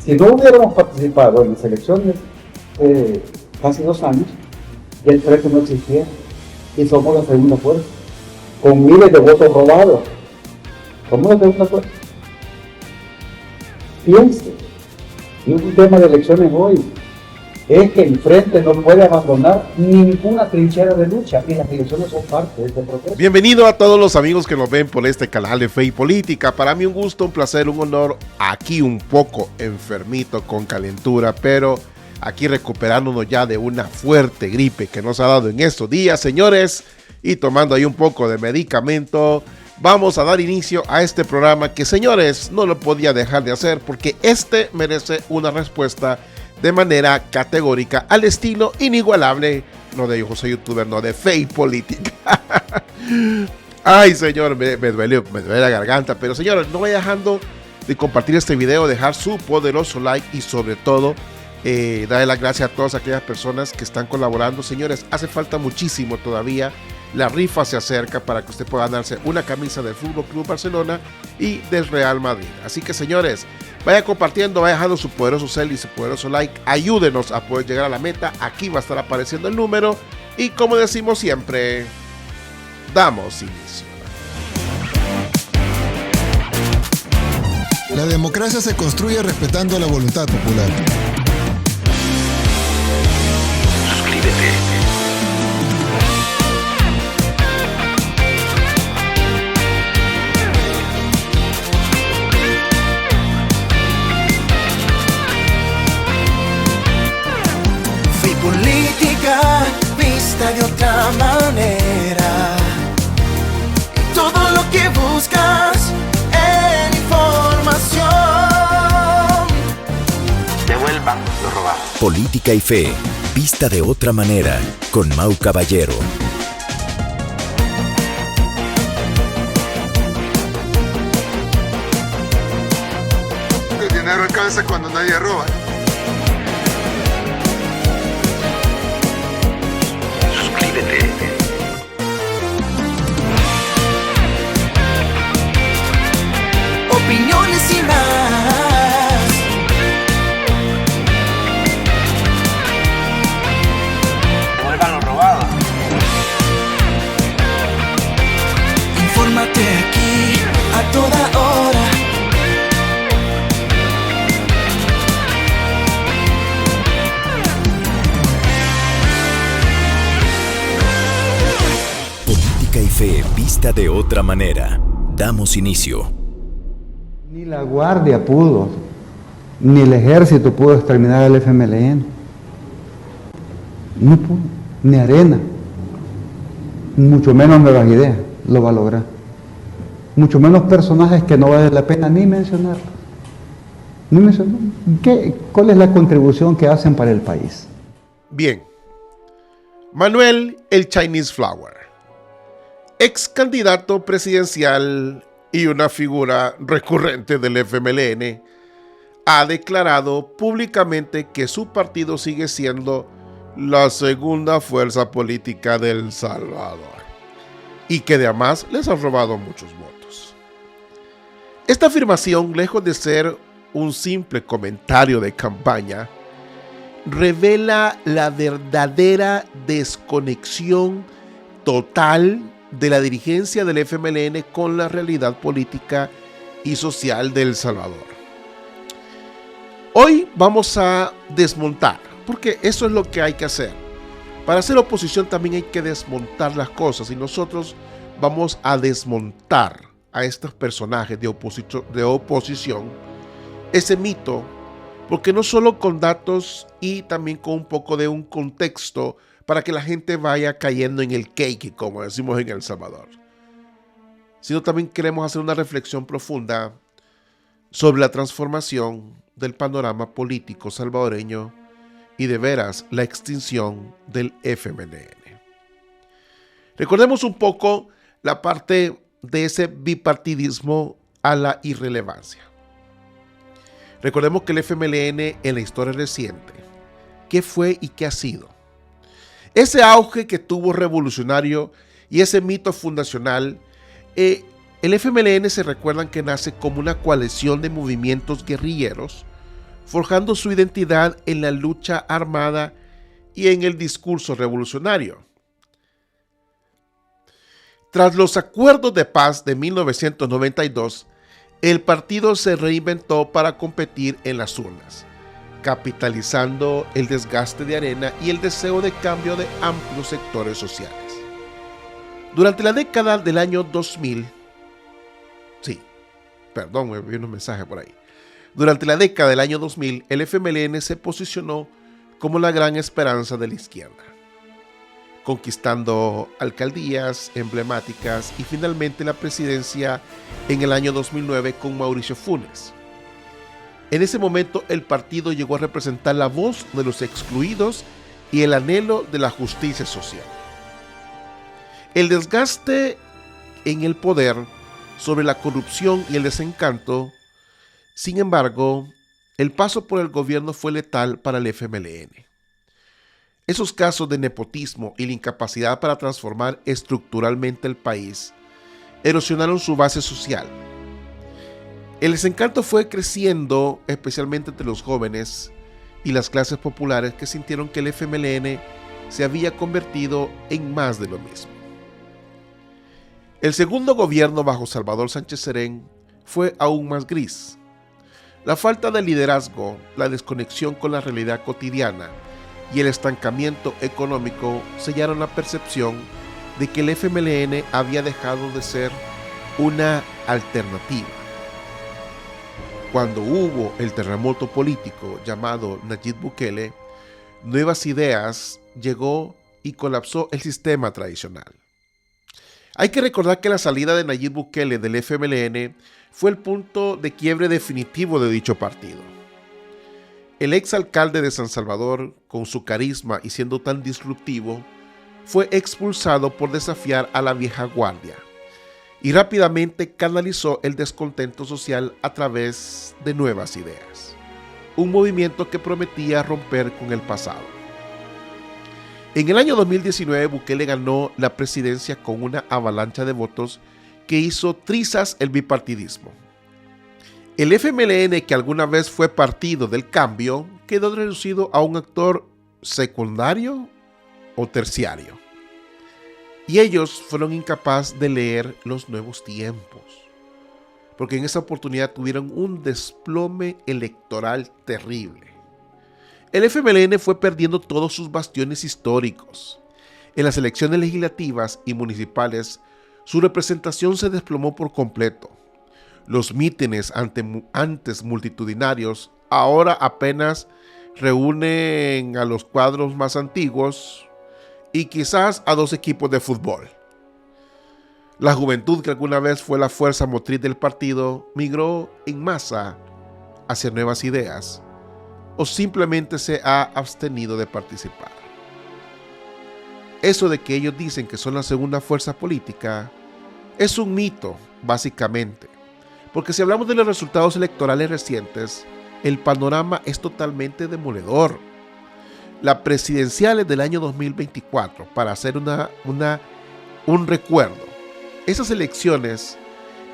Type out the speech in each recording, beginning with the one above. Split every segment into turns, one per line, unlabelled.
Si no hubiéramos participado en las elecciones hace 2 años, ya el frente no existía y somos la segunda fuerza, con miles de votos robados. Somos la segunda fuerza. Piense, y un tema de elecciones hoy es que el frente no puede abandonar ninguna trinchera de lucha y las elecciones son parte de este proceso.
Bienvenido a todos los amigos que nos ven por este canal de Fe y Política. Para mí un gusto, un placer, un honor. Aquí un poco enfermito con calentura, pero aquí recuperándonos ya de una fuerte gripe que nos ha dado en estos días, señores, y tomando ahí un poco de medicamento. Vamos a dar inicio a este programa que, señores, no lo podía dejar de hacer porque este merece una respuesta de manera categórica al estilo inigualable, no de yo soy youtuber, no de Fe y Política. Ay, señor, me duele la garganta, pero señores, no vaya dejando de compartir este video, dejar su poderoso like y sobre todo darle las gracias a todas aquellas personas que están colaborando. Señores, hace falta muchísimo todavía. La rifa se acerca para que usted pueda ganarse una camisa del Fútbol Club Barcelona y del Real Madrid. Así que, señores, vaya compartiendo, vaya dejando su poderoso cel y su poderoso like. Ayúdenos a poder llegar a la meta. Aquí va a estar apareciendo el número. Y como decimos siempre, damos inicio.
La democracia se construye respetando la voluntad popular.
Suscríbete.
Política vista de otra manera. Todo lo que buscas en información.
Devuelvan lo robado.
Política y Fe, vista de otra manera, con Mau Caballero.
El dinero alcanza cuando nadie roba.
Opiniones y más.
Devuelvan lo robado.
Infórmate aquí a toda hora.
Política y Fe, vista de otra manera. Damos inicio.
Ni la Guardia pudo, ni el Ejército pudo exterminar al FMLN. No pudo, ni Arena, mucho menos Nuevas Ideas lo va a lograr. Mucho menos personajes que no vale la pena ni mencionar. ¿Cuál es la contribución que hacen para el país?
Bien. Manuel el Chinese Flower, ex candidato presidencial y una figura recurrente del FMLN, ha declarado públicamente que su partido sigue siendo la segunda fuerza política de El Salvador y que además les ha robado muchos votos. Esta afirmación, lejos de ser un simple comentario de campaña, revela la verdadera desconexión total de la dirigencia del FMLN con la realidad política y social de El Salvador. Hoy vamos a desmontar, porque eso es lo que hay que hacer. Para hacer oposición también hay que desmontar las cosas y nosotros vamos a desmontar a estos personajes de oposición ese mito, porque no solo con datos y también con un poco de un contexto para que la gente vaya cayendo en el cake, como decimos en El Salvador, sino también queremos hacer una reflexión profunda sobre la transformación del panorama político salvadoreño y de veras la extinción del FMLN. Recordemos un poco la parte de ese bipartidismo a la irrelevancia. Recordemos que el FMLN en la historia reciente, ¿qué fue y qué ha sido? Ese auge que tuvo revolucionario y ese mito fundacional, el FMLN se recuerdan que nace como una coalición de movimientos guerrilleros forjando su identidad en la lucha armada y en el discurso revolucionario. Tras los acuerdos de paz de 1992, el partido se reinventó para competir en las urnas, capitalizando el desgaste de Arena y el deseo de cambio de amplios sectores sociales. Durante la década del año 2000, me vi un mensaje por ahí. Durante la década del año 2000, el FMLN se posicionó como la gran esperanza de la izquierda, conquistando alcaldías emblemáticas y finalmente la presidencia en el año 2009 con Mauricio Funes. En ese momento el partido llegó a representar la voz de los excluidos y el anhelo de la justicia social. El desgaste en el poder sobre la corrupción y el desencanto, sin embargo, el paso por el gobierno fue letal para el FMLN. Esos casos de nepotismo y la incapacidad para transformar estructuralmente el país erosionaron su base social. El desencanto fue creciendo, especialmente entre los jóvenes y las clases populares que sintieron que el FMLN se había convertido en más de lo mismo. El segundo gobierno bajo Salvador Sánchez Serén fue aún más gris. La falta de liderazgo, la desconexión con la realidad cotidiana y el estancamiento económico sellaron la percepción de que el FMLN había dejado de ser una alternativa. Cuando hubo el terremoto político llamado Nayib Bukele, Nuevas Ideas llegó y colapsó el sistema tradicional. Hay que recordar que la salida de Nayib Bukele del FMLN fue el punto de quiebre definitivo de dicho partido. El exalcalde de San Salvador, con su carisma y siendo tan disruptivo, fue expulsado por desafiar a la vieja guardia y rápidamente canalizó el descontento social a través de Nuevas Ideas, un movimiento que prometía romper con el pasado. En el año 2019, Bukele ganó la presidencia con una avalancha de votos que hizo trizas el bipartidismo. El FMLN, que alguna vez fue partido del cambio, quedó reducido a un actor secundario o terciario. Y ellos fueron incapaces de leer los nuevos tiempos, porque en esa oportunidad tuvieron un desplome electoral terrible. El FMLN fue perdiendo todos sus bastiones históricos. En las elecciones legislativas y municipales, su representación se desplomó por completo. Los mítines antes multitudinarios ahora apenas reúnen a los cuadros más antiguos y quizás a 2 equipos de fútbol. La juventud, que alguna vez fue la fuerza motriz del partido, migró en masa hacia Nuevas Ideas o simplemente se ha abstenido de participar. Eso de que ellos dicen que son la segunda fuerza política es un mito, básicamente, porque si hablamos de los resultados electorales recientes, el panorama es totalmente demoledor. Las presidenciales del año 2024, para hacer un recuerdo, esas elecciones,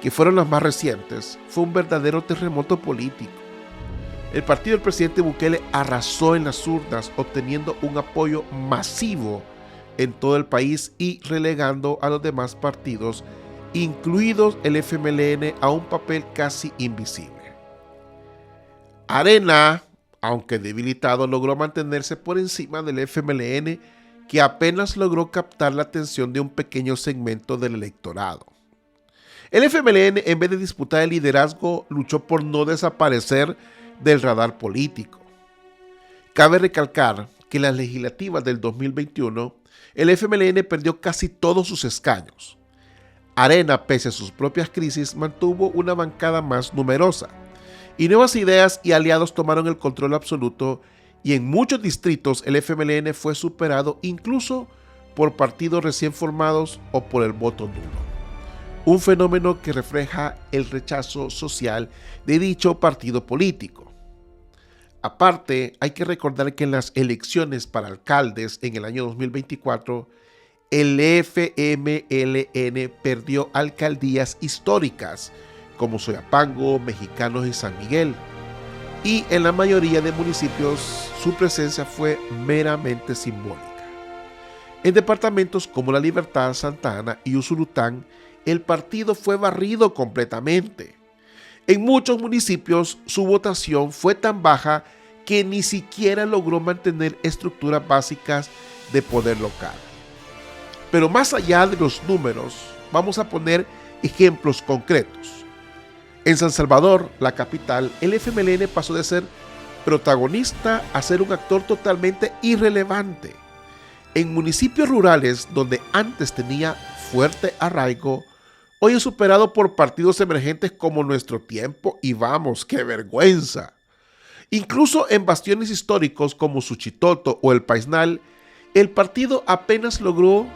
que fueron las más recientes, fue un verdadero terremoto político. El partido del presidente Bukele arrasó en las urnas, obteniendo un apoyo masivo en todo el país y relegando a los demás partidos, incluidos el FMLN, a un papel casi invisible. Arena, aunque debilitado, logró mantenerse por encima del FMLN, que apenas logró captar la atención de un pequeño segmento del electorado. El FMLN, en vez de disputar el liderazgo, luchó por no desaparecer del radar político. Cabe recalcar que en las legislativas del 2021, el FMLN perdió casi todos sus escaños. Arena, pese a sus propias crisis, mantuvo una bancada más numerosa, y Nuevas Ideas y aliados tomaron el control absoluto, y en muchos distritos el FMLN fue superado incluso por partidos recién formados o por el voto nulo. Un fenómeno que refleja el rechazo social de dicho partido político. Aparte, hay que recordar que en las elecciones para alcaldes en el año 2024, el FMLN perdió alcaldías históricas como Soyapango, Mexicanos y San Miguel. y en la mayoría de municipios su presencia fue meramente simbólica. En departamentos como La Libertad, Santa Ana y Usulután, el partido fue barrido completamente. En muchos municipios su votación fue tan baja que ni siquiera logró mantener estructuras básicas de poder local. Pero más allá de los números, vamos a poner ejemplos concretos. En San Salvador, la capital, el FMLN pasó de ser protagonista a ser un actor totalmente irrelevante. En municipios rurales donde antes tenía fuerte arraigo, hoy es superado por partidos emergentes como Nuestro Tiempo y Vamos, ¡qué vergüenza! Incluso en bastiones históricos como Suchitoto o El Paisnal, el partido apenas logró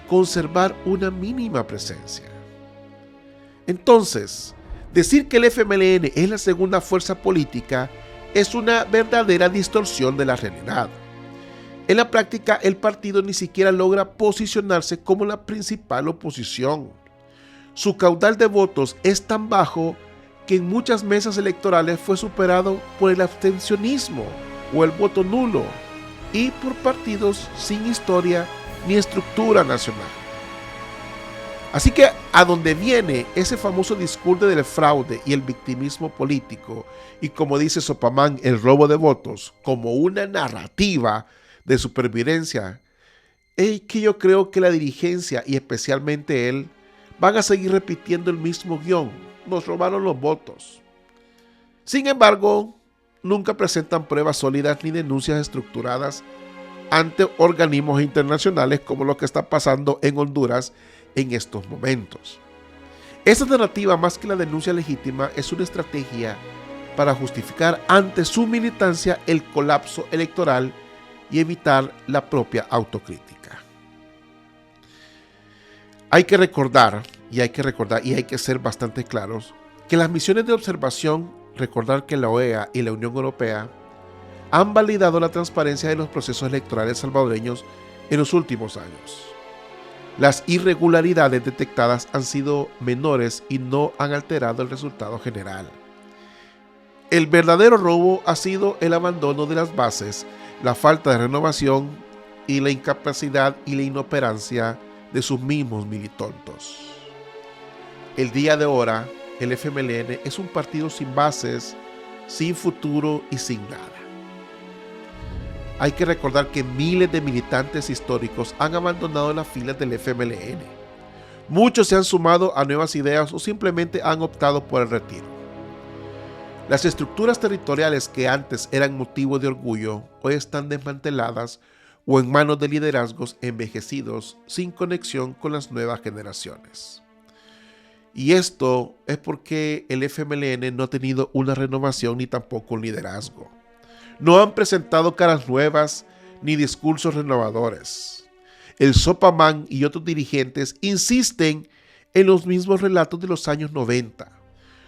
conservar una mínima presencia. Entonces, decir que el FMLN es la segunda fuerza política es una verdadera distorsión de la realidad. En la práctica, el partido ni siquiera logra posicionarse como la principal oposición. Su caudal de votos es tan bajo que en muchas mesas electorales fue superado por el abstencionismo o el voto nulo y por partidos sin historia ni estructura nacional. Así que a donde viene ese famoso discurso del fraude y el victimismo político y, como dice Sopamán, el robo de votos como una narrativa de supervivencia, es que yo creo que la dirigencia y especialmente él van a seguir repitiendo el mismo guión. Nos robaron los votos. Sin embargo, nunca presentan pruebas sólidas ni denuncias estructuradas ante organismos internacionales como lo que está pasando en Honduras en estos momentos. Esta narrativa, más que la denuncia legítima, es una estrategia para justificar ante su militancia el colapso electoral y evitar la propia autocrítica. Hay que recordar y hay que ser bastante claros que las misiones de observación, recordar que la OEA y la Unión Europea han validado la transparencia de los procesos electorales salvadoreños en los últimos años. Las irregularidades detectadas han sido menores y no han alterado el resultado general. El verdadero robo ha sido el abandono de las bases, la falta de renovación y la incapacidad y la inoperancia de sus mismos militontos. El día de ahora, el FMLN es un partido sin bases, sin futuro y sin nada. Hay que recordar que miles de militantes históricos han abandonado las filas del FMLN. Muchos se han sumado a nuevas ideas o simplemente han optado por el retiro. Las estructuras territoriales que antes eran motivo de orgullo hoy están desmanteladas o en manos de liderazgos envejecidos sin conexión con las nuevas generaciones. Y esto es porque el FMLN no ha tenido una renovación ni tampoco un liderazgo. No han presentado caras nuevas ni discursos renovadores. El Sopamán y otros dirigentes insisten en los mismos relatos de los años 90.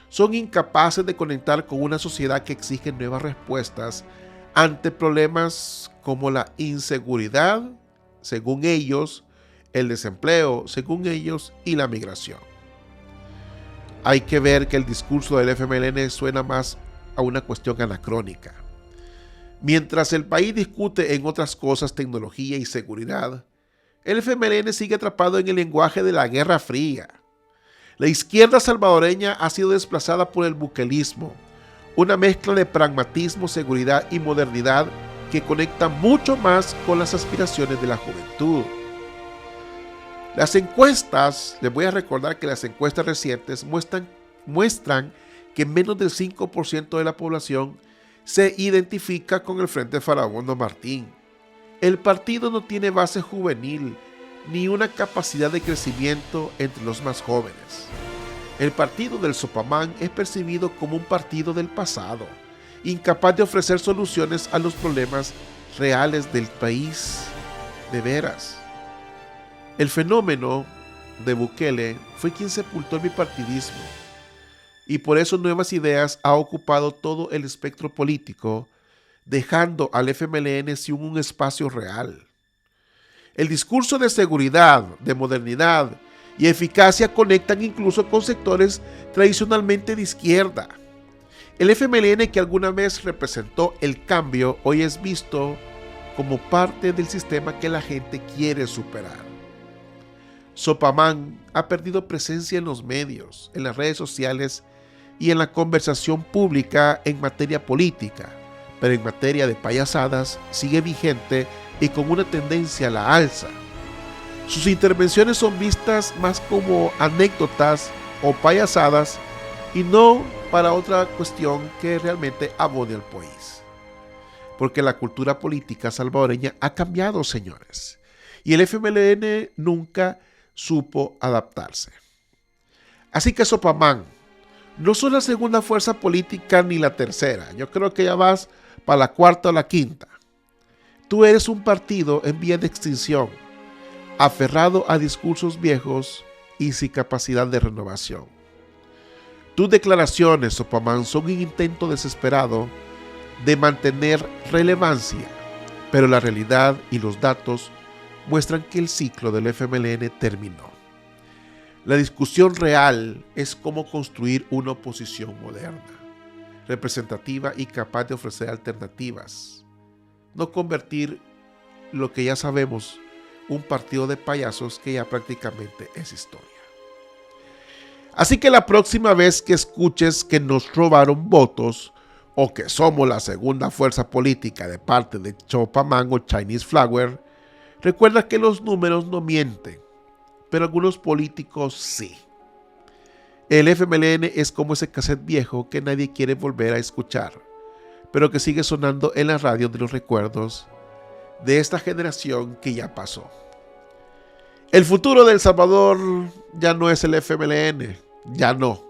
Son incapaces de conectar con una sociedad que exige nuevas respuestas ante problemas como la inseguridad, según ellos, el desempleo, según ellos, y la migración. Hay que ver que el discurso del FMLN suena más a una cuestión anacrónica. Mientras el país discute en otras cosas, tecnología y seguridad, el FMLN sigue atrapado en el lenguaje de la Guerra Fría. La izquierda salvadoreña ha sido desplazada por el buquelismo, una mezcla de pragmatismo, seguridad y modernidad que conecta mucho más con las aspiraciones de la juventud. Las encuestas, les voy a recordar que las encuestas recientes muestran que menos del 5% de la población se identifica con el Frente Farabundo Martín. El partido no tiene base juvenil ni una capacidad de crecimiento entre los más jóvenes. El partido del Sopamán es percibido como un partido del pasado, incapaz de ofrecer soluciones a los problemas reales del país. De veras. El fenómeno de Bukele fue quien sepultó el bipartidismo. Y por eso Nuevas Ideas ha ocupado todo el espectro político, dejando al FMLN sin un espacio real. El discurso de seguridad, de modernidad y eficacia conectan incluso con sectores tradicionalmente de izquierda. El FMLN, que alguna vez representó el cambio, hoy es visto como parte del sistema que la gente quiere superar. Sopamán ha perdido presencia en los medios, en las redes sociales y en la conversación pública en materia política, pero en materia de payasadas sigue vigente y con una tendencia a la alza. Sus intervenciones son vistas más como anécdotas o payasadas y no para otra cuestión que realmente abone al país. Porque la cultura política salvadoreña ha cambiado, señores, y el FMLN nunca supo adaptarse. Así que Sopamán, no sos la segunda fuerza política ni la tercera. Yo creo que ya vas para la cuarta o la quinta. Tú eres un partido en vía de extinción, aferrado a discursos viejos y sin capacidad de renovación. Tus declaraciones, Sopamán, son un intento desesperado de mantener relevancia, pero la realidad y los datos muestran que el ciclo del FMLN terminó. La discusión real es cómo construir una oposición moderna, representativa y capaz de ofrecer alternativas, no convertir lo que ya sabemos, un partido de payasos que ya prácticamente es historia. Así que la próxima vez que escuches que nos robaron votos o que somos la segunda fuerza política de parte de Sopamán o Chinese Flower, recuerda que los números no mienten, pero algunos políticos sí. El FMLN es como ese cassette viejo que nadie quiere volver a escuchar, pero que sigue sonando en la radio de los recuerdos de esta generación que ya pasó. El futuro de El Salvador ya no es el FMLN, ya no.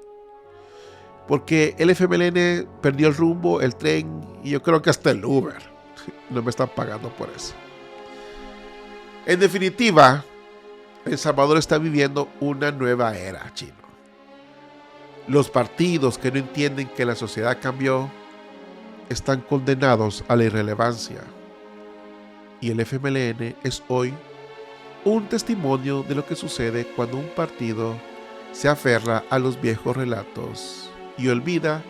Porque el FMLN perdió el rumbo, el tren y yo creo que hasta el Uber. No me están pagando por eso. En definitiva, El Salvador está viviendo una nueva era, chino. Los partidos que no entienden que la sociedad cambió están condenados a la irrelevancia. Y el FMLN es hoy un testimonio de lo que sucede cuando un partido se aferra a los viejos relatos y olvida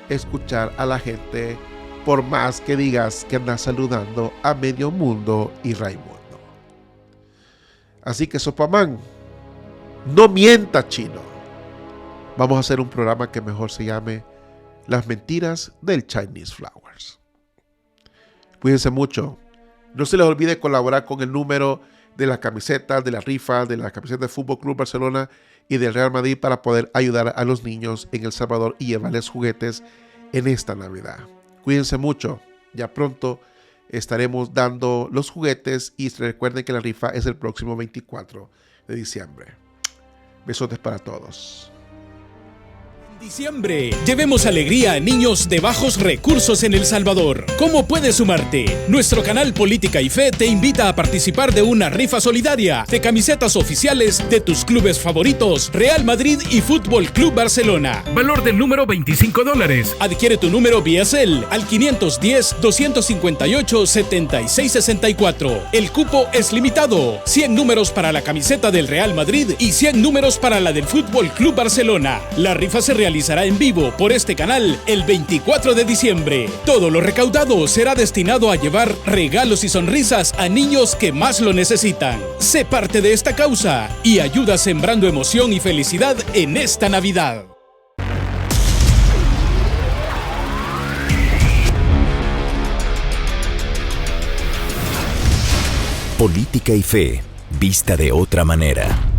escuchar a la gente, por más que digas que andas saludando a medio mundo y Raimundo. Así que Sopamán, no mienta, chino. Vamos a hacer un programa que mejor se llame Las mentiras del Chinese Flowers. Cuídense mucho. No se les olvide colaborar con el número de la camiseta, de la rifa, de la camiseta del Fútbol Club Barcelona y del Real Madrid para poder ayudar a los niños en El Salvador y llevarles juguetes en esta Navidad. Cuídense mucho. Ya pronto estaremos dando los juguetes y recuerden que la rifa es el próximo 24 de diciembre. Besotes para todos.
Diciembre, llevemos alegría a niños de bajos recursos en El Salvador. ¿Cómo puedes sumarte? Nuestro canal Política y Fe te invita a participar de una rifa solidaria de camisetas oficiales de tus clubes favoritos, Real Madrid y Fútbol Club Barcelona. Valor del número $25. Adquiere tu número vía Cel al 510-258-7664. El cupo es limitado. 100 números para la camiseta del Real Madrid y 100 números para la del Fútbol Club Barcelona. La rifa se realizará en vivo por este canal el 24 de diciembre. Todo lo recaudado será destinado a llevar regalos y sonrisas a niños que más lo necesitan. Sé parte de esta causa y ayuda sembrando emoción y felicidad en esta Navidad.
Política y Fe, vista de otra manera.